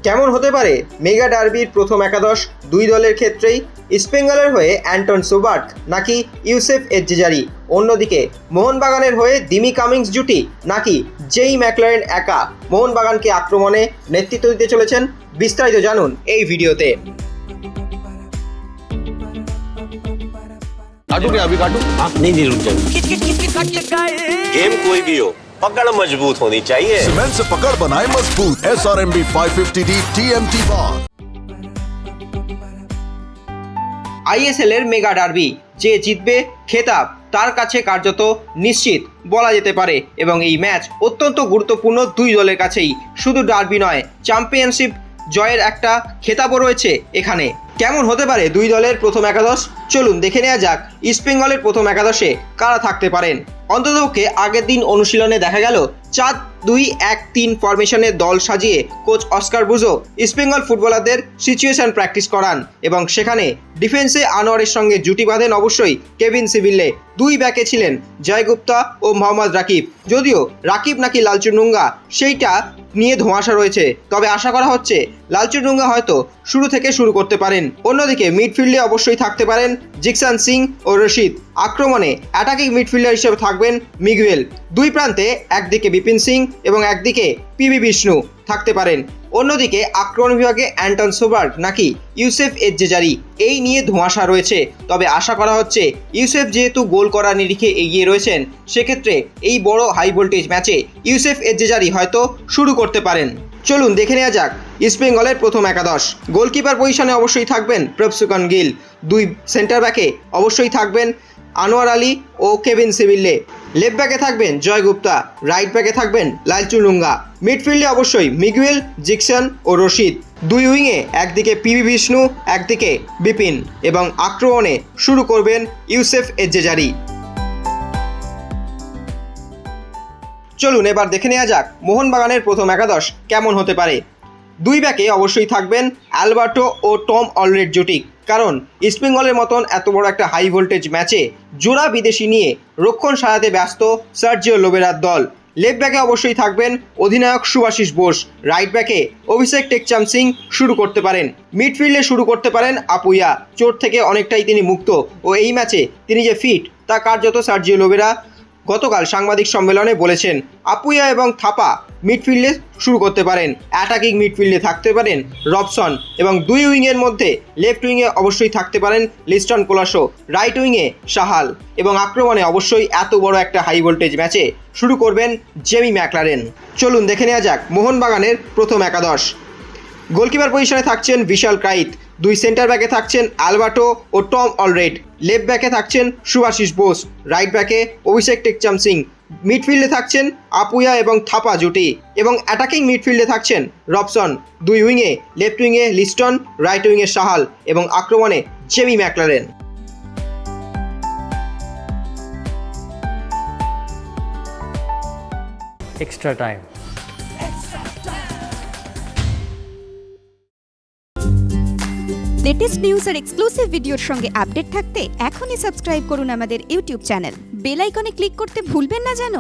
কেমন হতে পারে মেগা ডার্বির প্রথম একাদশ দুই দলের ক্ষেত্রেই? ইস্টবেঙ্গলের হয়ে অ্যান্টন সোবার্ট নাকি ইউসেফ এজ্জেজারি? অন্যদিকে মোহনবাগানের হয়ে দিমি কামিন্স জুটি নাকি জেই ম্যাকলারেন একা মোহনবাগানকে আক্রমণে নেতৃত্ব দিতে চলেছেন? বিস্তারিত জানুন এই ভিডিওতে। काटू क्या अभी काटू? आप नहीं रुक जाओ। गेम कोई भी हो, पकड़ मजबूत होनी चाहिए। सीमेंट से पकड़ बनाए मजबूत। SRMB 550D TMT बार। আইএসএল এর মেগা ডার্বি, যে জিতবে খেতাব তার কাছে কার্যত নিশ্চিত বলা যেতে পারে এবং এই ম্যাচ অত্যন্ত গুরুত্বপূর্ণ দুই দলের কাছেই। শুধু ডার্বি নয়, চ্যাম্পিয়নশিপ জয়ের একটা খেতাবও রয়েছে এখানে। কেমন হতে পারে দুই দলের প্রথম একাদশ? চলুন দেখে নেওয়া যাক ইস্টবেঙ্গলের প্রথম একাদশে কারা থাকতে পারেন। অন্ততপক্ষে আগের দিন অনুশীলনে দেখা গেল 4-2-1-3 ফরমেশনের দল সাজিয়ে কোচ অস্কার ব্রুজো ইস্টবেঙ্গল ফুটবলারদের সিচুয়েশন প্র্যাকটিস করান এবং সেখানে ডিফেন্সে আনোয়ারের সঙ্গে জুটি বাঁধেন অবশ্যই কেভিন সিভিল্লে। দুই ব্যাকে ছিলেন জয় গুপ্তা ও মোহাম্মদ রাকিব। যদিও রাকিব নাকি লালচুনুঙ্গা সেইটা নিয়ে ধোঁয়াশা রয়েছে, তবে আশা করা হচ্ছে লালচুনুঙ্গা হয়তো শুরু করতে পারেন। অন্যদিকে মিডফিল্ডে অবশ্যই থাকতে পারেন জিকসান সিং ও রশিদ। আক্রমণে অ্যাটাকিং মিডফিল্ডার হিসেবে থাকবেন মিগুয়েল। দুই প্রান্তে একদিকে বিপিন সিং এবং একদিকে পিবি বিষ্ণু থাকতে পারেন। অন্যদিকে আক্রমণ বিভাগে অ্যান্টন সোবার্ট নাকি ইউসেফ এজ্জেজারি, এই নিয়ে ধোঁয়াশা রয়েছে। তবে আশা করা হচ্ছে ইউসেফ যেহেতু গোল করার নিরিখে এগিয়ে রয়েছেন, সেক্ষেত্রে এই বড় হাই ভোল্টেজ ম্যাচে ইউসেফ এজ্জেজারি হয়তো শুরু করতে পারেন। চলুন দেখে নেওয়া যাক ইস্টবেঙ্গলের প্রথম একাদশ। গোলকিপার পজিশনে অবশ্যই থাকবেন প্রভসুকন গিল। দুই সেন্টার ব্যাকে অবশ্যই থাকবেন আনোয়ার আলী ও কেভিন সিভিল্লে। লেফট ব্যাকে থাকবেন জয় গুপ্তা, রাইট ব্যাকে থাকবেন লালচুনুঙ্গা। মিডফিল্ডে অবশ্যই মিগুয়েল, জিকসন ও রশিদ। দুই উইংয়ে একদিকে পিবি বিষ্ণু, একদিকে বিপিন এবং আক্রমণে শুরু করবেন ইউসেফ এজ্জেজারি। চলুন এবার দেখে নেওয়া যাক মোহনবাগানের প্রথম একাদশ কেমন হতে পারে। দুই ব্যাকে অবশ্যই থাকবেন অ্যালবার্টো ও টম অলরেড জুটি, কারণ ইস্টবেঙ্গলের মতন এত বড় একটা হাই ভোল্টেজ ম্যাচে জোড়া বিদেশি নিয়ে রক্ষণ সারাতে ব্যস্ত সার্জিও লোবেরার দল। লেফট ব্যাকে অবশ্যই থাকবেন অধিনায়ক সুভাশিস বোস। রাইট ব্যাকে অভিষেক টেকচাম সিং শুরু করতে পারেন। মিডফিল্ডে শুরু করতে পারেন আপুইয়া। চোট থেকে অনেকটাই তিনি মুক্ত ও এই ম্যাচে তিনি যে ফিট তা কার্যত সার্জিও লোবেরা গতকাল সাংবাদিক সম্মেলনে বলেছেন। আপুইয়া এবং থাপা মিডফিল্ডে শুরু করতে পারেন। অ্যাটাকিং মিডফিল্ডে থাকতে পারেন রবসন এবং দুই উইংয়ের মধ্যে লেফট উইংয়ে অবশ্যই থাকতে পারেন লিস্টন কোলাসো, রাইট উইংয়ে সাহাল এবং আক্রমণে অবশ্যই এত বড় একটা হাই ভোল্টেজ ম্যাচে শুরু করবেন জেমি ম্যাকলারেন। চলুন দেখে নেওয়া যাক মোহনবাগানের প্রথম একাদশ। গোলকিপার পজিশনে থাকছেন বিশাল কাইত। দুই সেন্টার ব্যাকে থাকছেন অ্যালবার্টো ও টম অলরেড। লেফট ব্যাকে থাকছেন সুভাশিস বোস, রাইট ব্যাকে অভিষেক টেকচাম সিং। মিডফিল্ডে থাকছেন আপুইয়া এবং থাপা জুটি এবং অ্যাটাকিং মিডফিল্ডে থাকছেন রবসন। দুই উইংয়ে লেফট উইংয়ে লিস্টন, রাইট উইংয়ে সাহাল এবং আক্রমণে Jamie McLaren. Extra time. Latest news আর এক্সক্লুসিভ ভিডিওর সঙ্গে আপডেট থাকতে এখনই সাবস্ক্রাইব করুন আমাদের ইউটিউব চ্যানেল। বেল আইকনে ক্লিক করতে ভুলবেন না যেন।